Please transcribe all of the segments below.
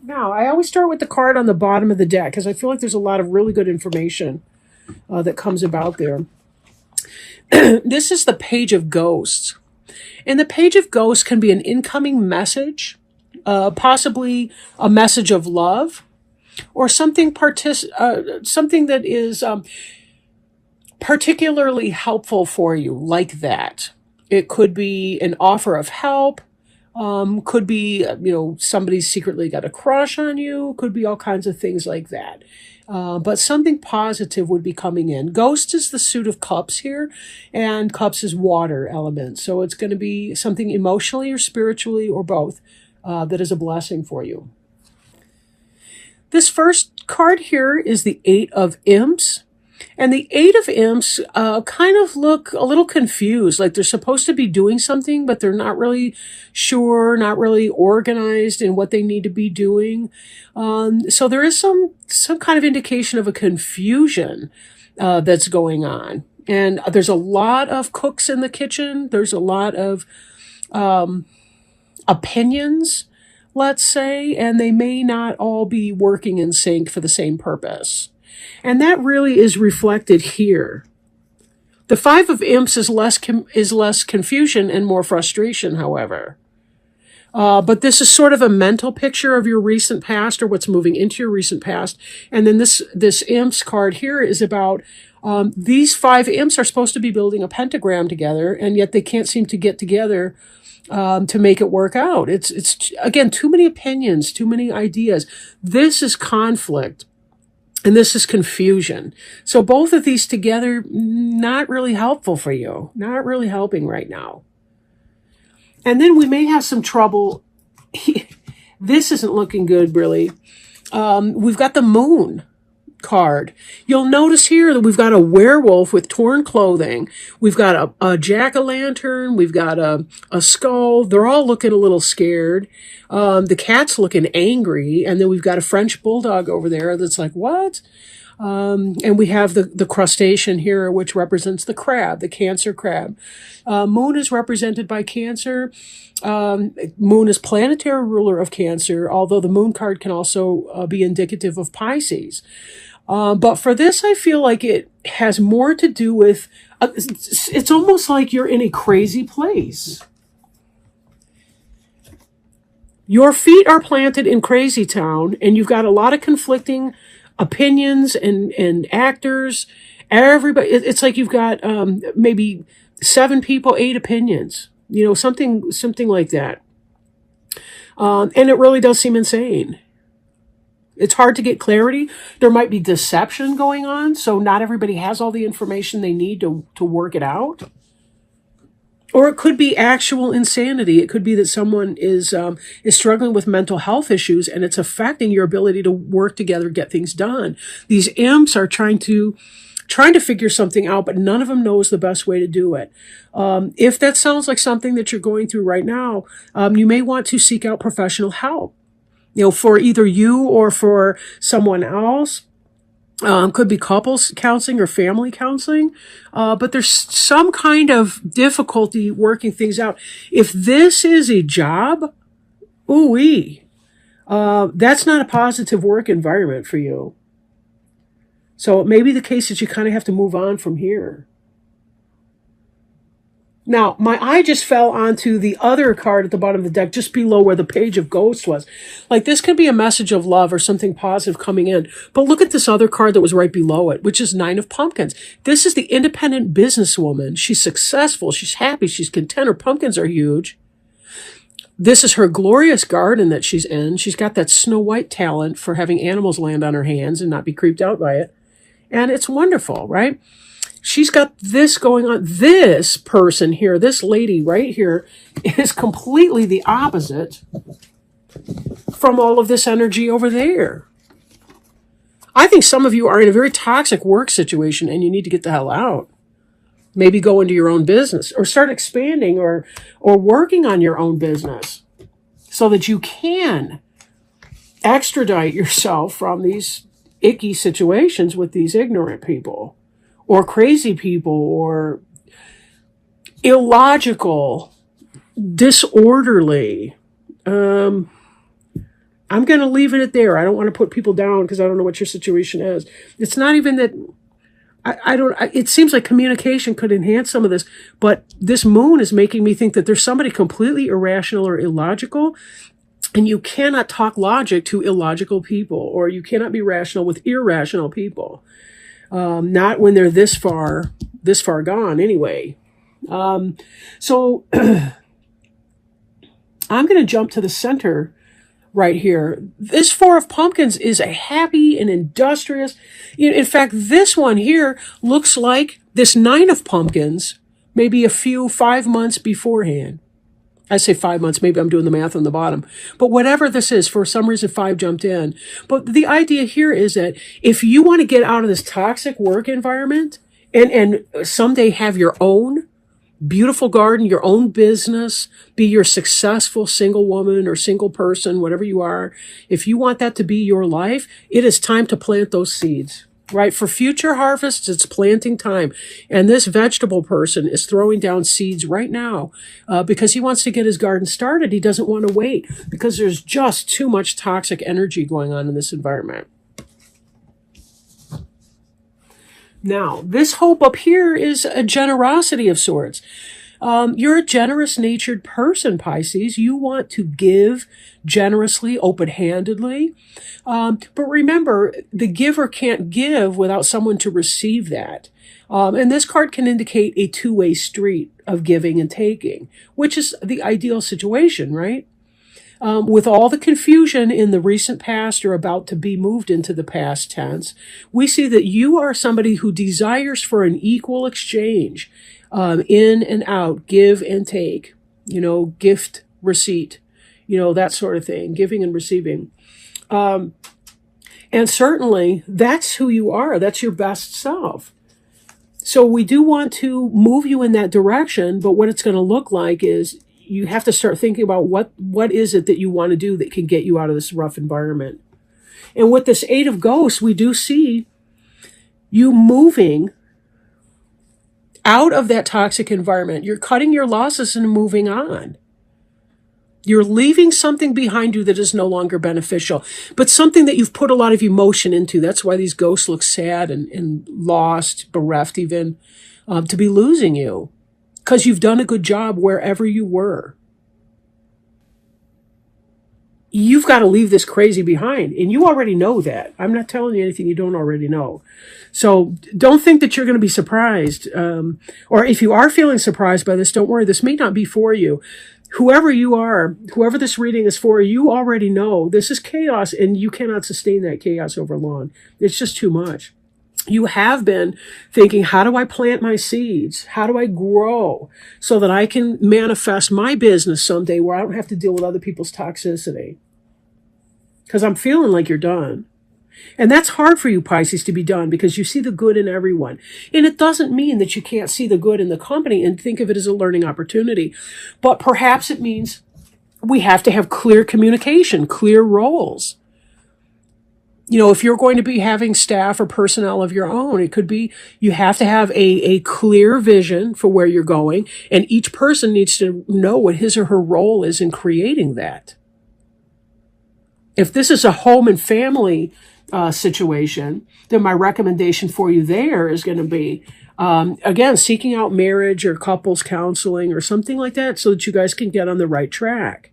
Now, I always start with the card on the bottom of the deck because I feel like there's a lot of really good information that comes about there. This is the Page of Ghosts. And the Page of Ghosts can be an incoming message, possibly a message of love, or something that is particularly helpful for you, like that. It could be an offer of help. Could be, somebody's secretly got a crush on you. Could be all kinds of things like that. But something positive would be coming in. Ghost is the suit of cups here, and cups is water element. So it's going to be something emotionally or spiritually or both that is a blessing for you. This first card here is the Eight of Imps. And the Eight of Imps kind of look a little confused, like they're supposed to be doing something, but they're not really sure, not really organized in what they need to be doing. So there is some kind of indication of a confusion that's going on. And there's a lot of cooks in the kitchen. There's a lot of opinions, let's say, and they may not all be working in sync for the same purpose. And that really is reflected here. The Five of Imps is less confusion and more frustration, however. But this is sort of a mental picture of your recent past or what's moving into your recent past. And then this Imps card here is about these five Imps are supposed to be building a pentagram together, and yet they can't seem to get together to make it work out. It's again, too many opinions, too many ideas. This is conflict. And this is confusion. So both of these together, not really helpful for you. Not really helping right now. And then we may have some trouble. This isn't looking good, really. We've got the Moon card. You'll notice here that we've got a werewolf with torn clothing. We've got a jack-o'-lantern. We've got a skull. They're all looking a little scared. The cat's looking angry. And then we've got a French bulldog over there that's like, what? And we have the crustacean here, which represents the crab, the Cancer crab. Moon is represented by Cancer. Moon is planetary ruler of Cancer, although the Moon card can also be indicative of Pisces. But for this, I feel like it has more to do with, it's almost like you're in a crazy place. Your feet are planted in Crazy Town, and you've got a lot of conflicting opinions and actors. Everybody, it's like you've got maybe 7 people, 8 opinions, something like that. And it really does seem insane. It's hard to get clarity. There might be deception going on, so not everybody has all the information they need to work it out. Or it could be actual insanity. It could be that someone is struggling with mental health issues, and it's affecting your ability to work together, get things done. These imps are trying to figure something out, but none of them knows the best way to do it. If that sounds like something that you're going through right now, you may want to seek out professional help. For either you or for someone else. Could be couples counseling or family counseling. But there's some kind of difficulty working things out. If this is a job, that's not a positive work environment for you. So it may be the case that you kind of have to move on from here. Now, my eye just fell onto the other card at the bottom of the deck, just below where the Page of Ghosts was. Like, this could be a message of love or something positive coming in. But look at this other card that was right below it, which is Nine of Pumpkins. This is the independent businesswoman. She's successful. She's happy. She's content. Her pumpkins are huge. This is her glorious garden that she's in. She's got that Snow White talent for having animals land on her hands and not be creeped out by it. And it's wonderful, right? She's got this going on. This person here, this lady right here, is completely the opposite from all of this energy over there. I think some of you are in a very toxic work situation and you need to get the hell out. Maybe go into your own business or start expanding or working on your own business so that you can extradite yourself from these icky situations with these ignorant people. Or crazy people, or illogical, disorderly. I I'm going to leave it at there. I don't want to put people down because I don't know what your situation is. It's not even that it seems like communication could enhance some of this, but this moon is making me think that there's somebody completely irrational or illogical, and you cannot talk logic to illogical people, or you cannot be rational with irrational people. Not when they're this far gone anyway. So I'm going to jump to the center right here. This Four of Pumpkins is a happy and industrious. In fact, this one here looks like this Nine of Pumpkins, maybe 5 months beforehand. I say 5 months, maybe I'm doing the math on the bottom. But whatever this is, for some reason 5 jumped in. But the idea here is that if you want to get out of this toxic work environment and someday have your own beautiful garden, your own business, be your successful single woman or single person, whatever you are, if you want that to be your life, it is time to plant those seeds, right? For future harvests, it's planting time. And this vegetable person is throwing down seeds right now because he wants to get his garden started. He doesn't want to wait because there's just too much toxic energy going on in this environment. Now, this hope up here is a generosity of sorts. You're a generous-natured person, Pisces. You want to give generously, open-handedly. But remember, the giver can't give without someone to receive that. And this card can indicate a two-way street of giving and taking, which is the ideal situation, right? With all the confusion in the recent past or about to be moved into the past tense, we see that you are somebody who desires for an equal exchange, in and out, give and take, gift, receipt, that sort of thing, giving and receiving. And certainly that's who you are. That's your best self. So we do want to move you in that direction, but what it's going to look like is you have to start thinking about what is it that you want to do that can get you out of this rough environment. And with this Eight of Ghosts, we do see you moving out of that toxic environment. You're cutting your losses and moving on. You're leaving something behind you that is no longer beneficial, but something that you've put a lot of emotion into. That's why these ghosts look sad and lost, bereft even, to be losing you. Because you've done a good job wherever you were. You've got to leave this crazy behind. And you already know that. I'm not telling you anything you don't already know. So don't think that you're going to be surprised. Or if you are feeling surprised by this, don't worry. This may not be for you. Whoever you are, whoever this reading is for, you already know this is chaos and you cannot sustain that chaos over long. It's just too much. You have been thinking, how do I plant my seeds? How do I grow so that I can manifest my business someday where I don't have to deal with other people's toxicity? Because I'm feeling like you're done. And that's hard for you, Pisces, to be done because you see the good in everyone. And it doesn't mean that you can't see the good in the company and think of it as a learning opportunity. But perhaps it means we have to have clear communication, clear roles. If you're going to be having staff or personnel of your own, it could be you have to have a clear vision for where you're going, and each person needs to know what his or her role is in creating that. If this is a home and family situation, then my recommendation for you there is going to be, again, seeking out marriage or couples counseling or something like that so that you guys can get on the right track.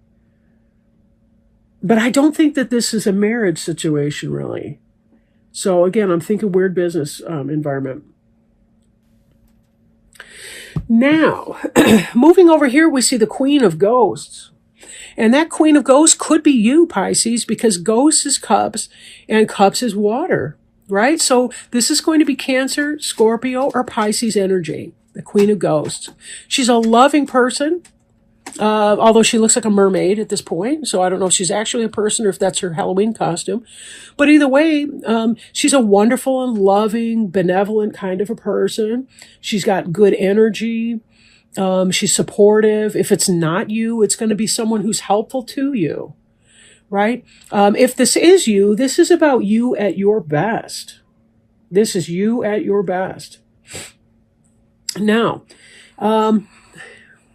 But I don't think that this is a marriage situation, really. So again, I'm thinking weird business environment. Now, moving over here, we see the Queen of Ghosts. And that Queen of Ghosts could be you, Pisces, because Ghosts is cups and cups is water, right? So this is going to be Cancer, Scorpio, or Pisces energy, the Queen of Ghosts. She's a loving person. Although she looks like a mermaid at this point, so I don't know if she's actually a person or if that's her Halloween costume. But either way, she's a wonderful and loving, benevolent kind of a person. She's got good energy. She's supportive. If it's not you, it's going to be someone who's helpful to you, right? If this is you, this is about you at your best. This is you at your best. Now,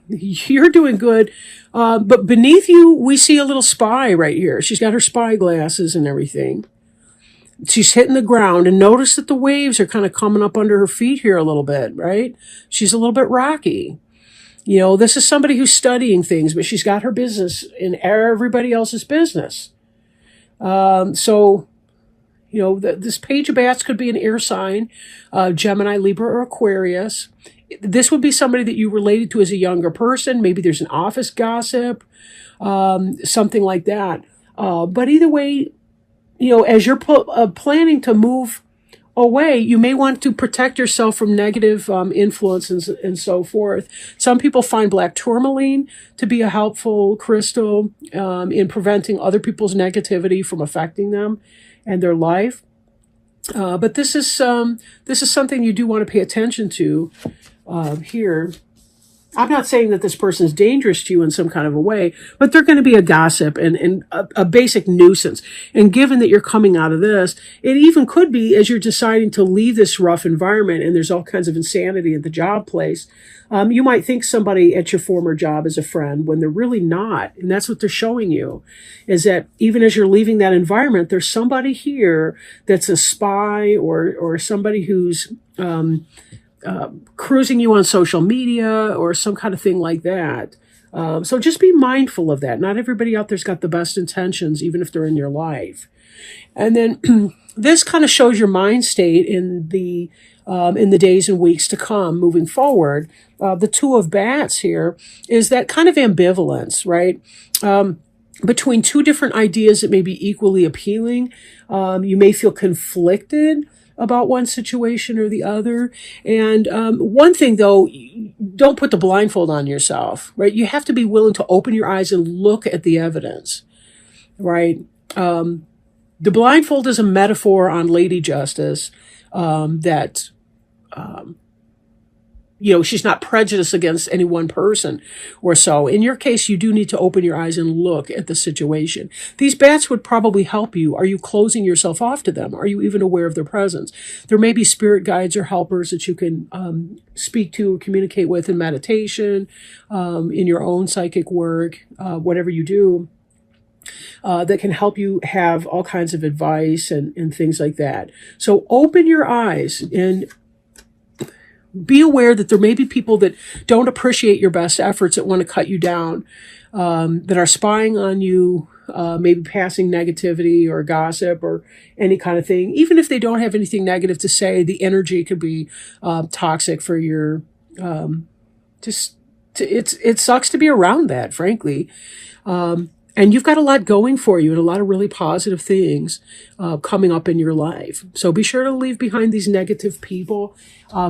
You're doing good. But beneath you, we see a little spy right here. She's got her spy glasses and everything. She's hitting the ground, and notice that the waves are kind of coming up under her feet here a little bit, right? She's a little bit rocky. You know, this is somebody who's studying things, but she's got her business in everybody else's business. So, you know, this Page of Bats could be an air sign, Gemini, Libra, or Aquarius. This would be somebody that you related to as a younger person. Maybe there's an office gossip, something like that. But either way, you know, as you're planning to move away, you may want to protect yourself from negative influences and so forth. Some people find black tourmaline to be a helpful crystal in preventing other people's negativity from affecting them and their life. But this is something you do want to pay attention to here. I'm not saying that this person is dangerous to you in some kind of a way, but they're going to be a gossip and a basic nuisance. And given that you're coming out of this, it even could be as you're deciding to leave this rough environment and there's all kinds of insanity at the job place, you might think somebody at your former job is a friend when they're really not. And that's what they're showing you, is that even as you're leaving that environment, there's somebody here that's a spy or somebody who's cruising you on social media or some kind of thing like that. So just be mindful of that. Not everybody out there's got the best intentions, even if they're in your life. And then this kind of shows your mind state in the days and weeks to come, moving forward. The Two of Bats here is that kind of ambivalence, right? Between two different ideas that may be equally appealing. You may feel conflicted about one situation or the other. And one thing, though, don't put the blindfold on yourself, right? You have to be willing to open your eyes and look at the evidence, right? The blindfold is a metaphor on Lady Justice that you know, she's not prejudiced against any one person or so. In your case, you do need to open your eyes and look at the situation. These bats would probably help you. Are you closing yourself off to them? Are you even aware of their presence? There may be spirit guides or helpers that you can speak to or communicate with in meditation, in your own psychic work, whatever you do. That can help you have all kinds of advice and things like that. So open your eyes and be aware that there may be people that don't appreciate your best efforts, that want to cut you down, that are spying on you, maybe passing negativity or gossip or any kind of thing. Even if they don't have anything negative to say, the energy could be toxic for your, it sucks to be around that, frankly. And you've got a lot going for you and a lot of really positive things coming up in your life. So be sure to leave behind these negative people.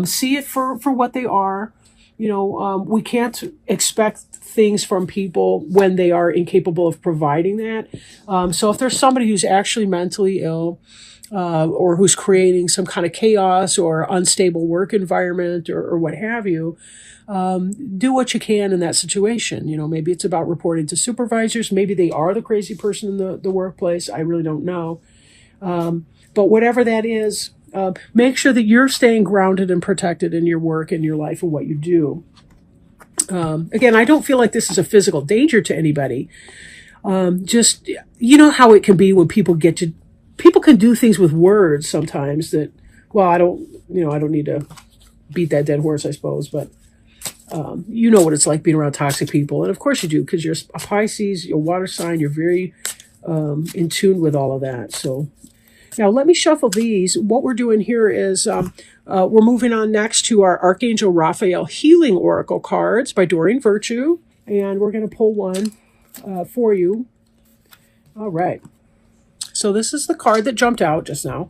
See it for what they are. You know, we can't expect things from people when they are incapable of providing that. So if there's somebody who's actually mentally ill, or who's creating some kind of chaos or unstable work environment or what have you, do what you can in that situation. You know, maybe it's about reporting to supervisors. Maybe they are the crazy person in the workplace. I really don't know. But whatever that is, make sure that you're staying grounded and protected in your work and your life and what you do. Again, I don't feel like this is a physical danger to anybody. Just, you know how it can be when people can do things with words sometimes that, well, I don't need to beat that dead horse, I suppose, but you know what it's like being around toxic people. And of course you do, because you're a Pisces, you're a water sign, you're very in tune with all of that. So now let me shuffle these. What we're doing here is we're moving on next to our Archangel Raphael Healing Oracle cards by Doreen Virtue. And we're going to pull one for you. All right. So this is the card that jumped out just now.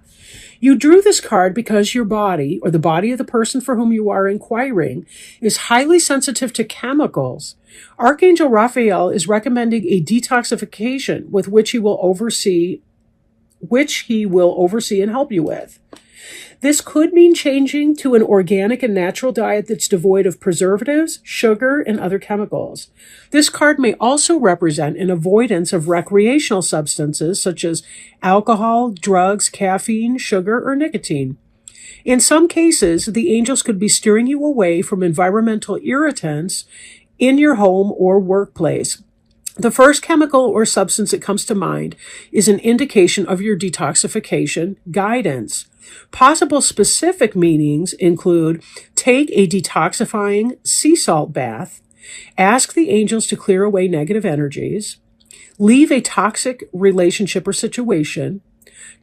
You drew this card because your body, or the body of the person for whom you are inquiring, is highly sensitive to chemicals. Archangel Raphael is recommending a detoxification with which he will oversee and help you with. This could mean changing to an organic and natural diet that's devoid of preservatives, sugar, and other chemicals. This card may also represent an avoidance of recreational substances such as alcohol, drugs, caffeine, sugar, or nicotine. In some cases, the angels could be steering you away from environmental irritants in your home or workplace. The first chemical or substance that comes to mind is an indication of your detoxification guidance. Possible specific meanings include take a detoxifying sea salt bath, ask the angels to clear away negative energies, leave a toxic relationship or situation,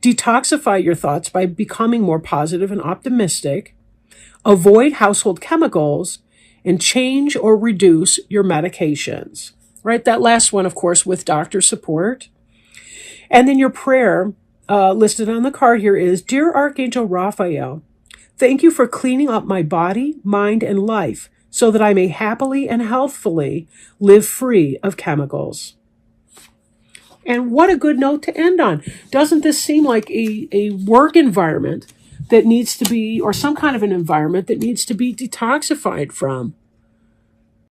detoxify your thoughts by becoming more positive and optimistic, avoid household chemicals, and change or reduce your medications. Right? That last one, of course, with doctor support. And then your prayer listed on the card here is, Dear Archangel Raphael, thank you for cleaning up my body, mind, and life so that I may happily and healthfully live free of chemicals. And what a good note to end on. Doesn't this seem like a work environment that needs to be, or some kind of an environment that needs to be detoxified from?